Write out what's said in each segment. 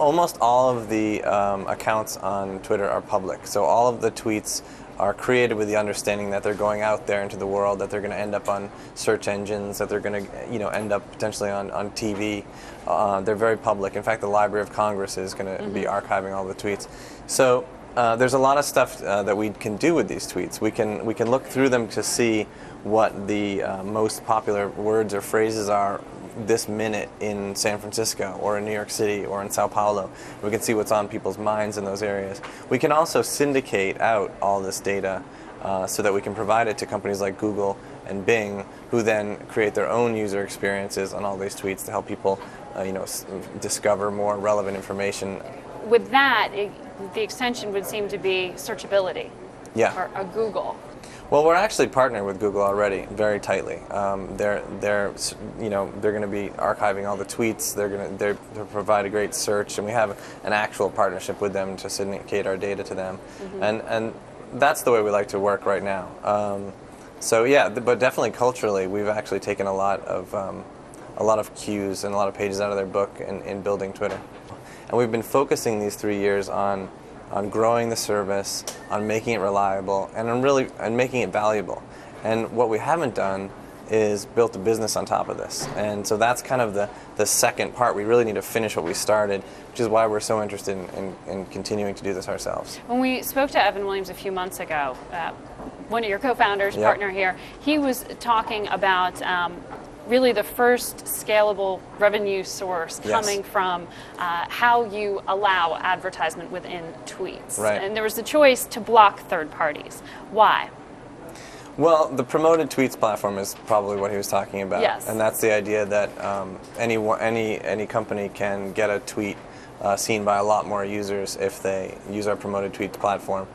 Almost all of the accounts on Twitter are public. So all of the tweets are created with the understanding that they're going out there into the world, that they're going to end up on search engines, that they're going to end up potentially on TV. They're very public. In fact, the Library of Congress is going to be archiving all the tweets. So there's a lot of stuff that we can do with these tweets. We can look through them to see what the most popular words or phrases are this minute in San Francisco or in New York City or in Sao Paulo. We can see what's on people's minds in those areas. We can also syndicate out all this data so that we can provide it to companies like Google and Bing, who then create their own user experiences on all these tweets to help people discover more relevant information. With that, the extension would seem to be searchability. Yeah. Or a Google. Well, we're actually partnered with Google already very tightly. They're going to be archiving all the tweets. They provide a great search, and we have an actual partnership with them to syndicate our data to them, and that's the way we like to work right now. So yeah, but definitely culturally, we've actually taken a lot of cues and a lot of pages out of their book in building Twitter, and we've been focusing these 3 years on growing the service, on making it reliable, and on making it valuable. And what we haven't done is built a business on top of this. And so that's kind of the second part. We really need to finish what we started, which is why we're so interested in continuing to do this ourselves. When we spoke to Evan Williams a few months ago, one of your co-founders, partner here, he was talking about really the first scalable revenue source coming from how you allow advertisement within tweets. Right. And there was the choice to block third parties. Why? Well, the promoted tweets platform is probably what he was talking about. Yes. And that's the idea that any company can get a tweet seen by a lot more users if they use our promoted tweets platform.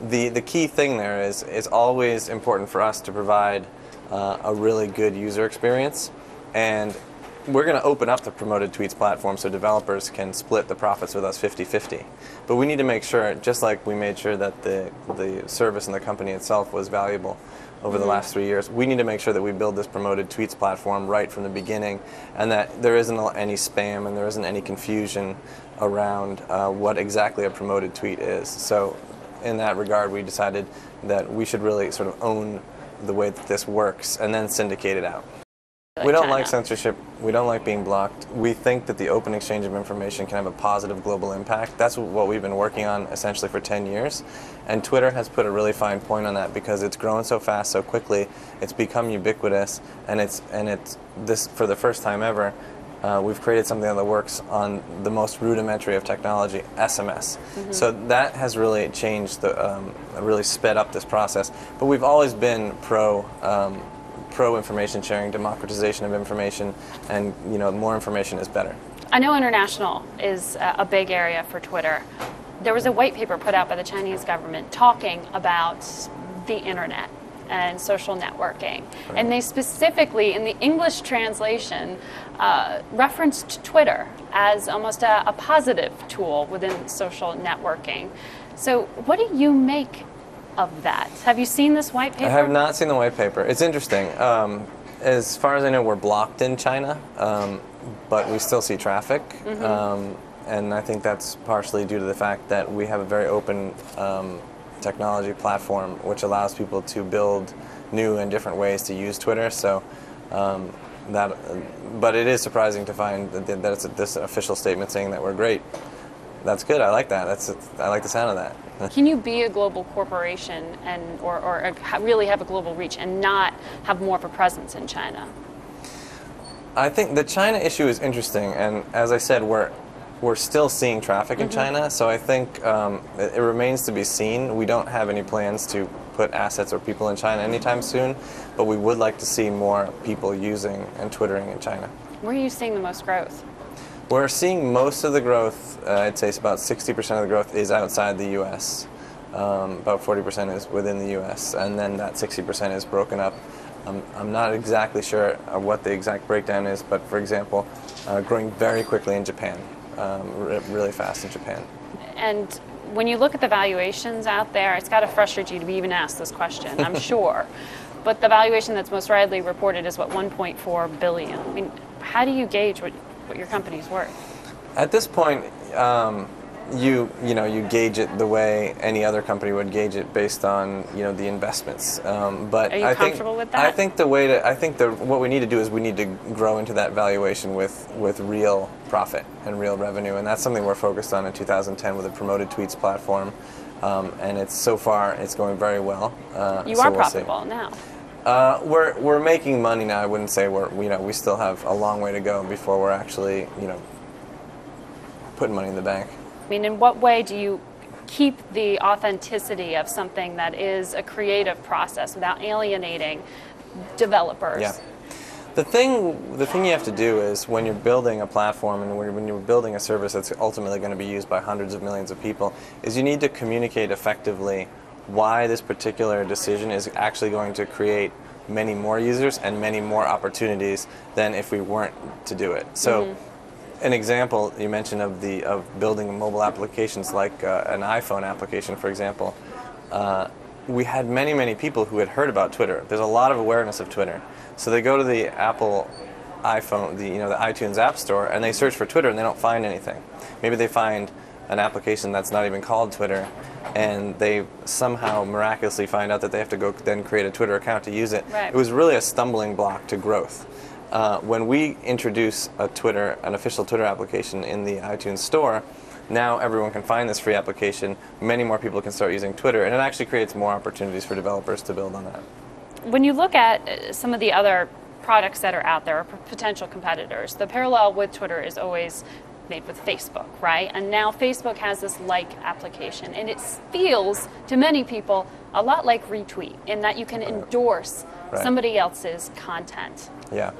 The key thing there is it's always important for us to provide a really good user experience, and we're going to open up the promoted tweets platform so developers can split the profits with us 50-50. But we need to make sure, just like we made sure that the service and the company itself was valuable over the last 3 years, we need to make sure that we build this promoted tweets platform right from the beginning, and that there isn't any spam and there isn't any confusion around what exactly a promoted tweet is. So in that regard, we decided that we should really sort of own the way that this works and then syndicate it out. We don't like censorship. We don't like being blocked. We think that the open exchange of information can have a positive global impact. That's what we've been working on essentially for 10 years. And Twitter has put a really fine point on that because it's grown so fast, so quickly. It's become ubiquitous, and it's this for the first time ever. We've created something that works on the most rudimentary of technology, SMS. So that has really changed, really sped up this process. But we've always been pro information sharing, democratization of information, and more information is better. I know international is a big area for Twitter. There was a white paper put out by the Chinese government talking about the internet and social networking. Right. And they specifically, in the English translation, referenced Twitter as almost a positive tool within social networking. So what do you make of that? Have you seen this white paper? I have not seen the white paper. It's interesting. As far as I know, we're blocked in China, but we still see traffic. And I think that's partially due to the fact that we have a very open technology platform which allows people to build new and different ways to use Twitter. So but it is surprising to find that it's this official statement saying that we're great. That's good. I like that. I like the sound of that. Can you be a global corporation and or really have a global reach and not have more of a presence in China? I think the China issue is interesting, and as I said, we're still seeing traffic in China, so I think it remains to be seen. We don't have any plans to put assets or people in China anytime soon, but we would like to see more people using and Twittering in China. Where are you seeing the most growth? We're seeing most of the growth, I'd say it's about 60% of the growth is outside the U.S. About 40% is within the U.S., and then that 60% is broken up. I'm not exactly sure what the exact breakdown is, but for example, growing very quickly in Japan. Really fast in Japan. And when you look at the valuations out there, it's got to frustrate you to be even asked this question, I'm sure. But the valuation that's most widely reported is, what, $1.4 billion. I mean, how do you gauge what your company's worth? At this point, you gauge it the way any other company would gauge it based on the investments. But Are you comfortable with that? I think what we need to do is we need to grow into that valuation with real profit and real revenue, and that's something we're focused on in 2010 with the promoted tweets platform. And so far it's going very well. You are profitable now. We're making money now. I wouldn't say we still have a long way to go before we're actually putting money in the bank. I mean, in what way do you keep the authenticity of something that is a creative process without alienating developers? Yeah. The thing you have to do is when you're building a platform and when you're building a service that's ultimately going to be used by hundreds of millions of people, is you need to communicate effectively why this particular decision is actually going to create many more users and many more opportunities than if we weren't to do it. So. An example you mentioned of building mobile applications like an iPhone application, for example, we had many people who had heard about Twitter. There's a lot of awareness of Twitter, so they go to the Apple iPhone, the iTunes App Store, and they search for Twitter and they don't find anything. Maybe they find an application that's not even called Twitter, and they somehow miraculously find out that they have to go then create a Twitter account to use it. Right. It was really a stumbling block to growth. When we introduce an official Twitter application in the iTunes Store, now everyone can find this free application. Many more people can start using Twitter, and it actually creates more opportunities for developers to build on that. When you look at some of the other products that are out there, or potential competitors, the parallel with Twitter is always made with Facebook, right? And now Facebook has this like application, and it feels to many people a lot like Retweet in that you can endorse somebody else's content. Yeah.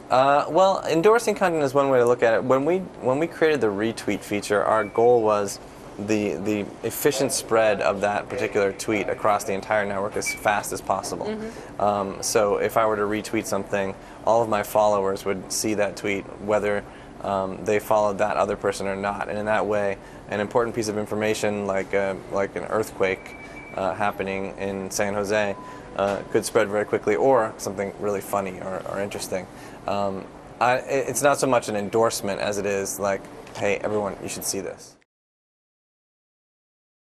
Well, endorsing content is one way to look at it. When we created the retweet feature, our goal was the efficient spread of that particular tweet across the entire network as fast as possible. Mm-hmm. So if I were to retweet something, all of my followers would see that tweet, whether they followed that other person or not. And in that way, an important piece of information like an earthquake happening in San Jose could spread very quickly, or something really funny or interesting. It's not so much an endorsement as it is like, hey, everyone, you should see this.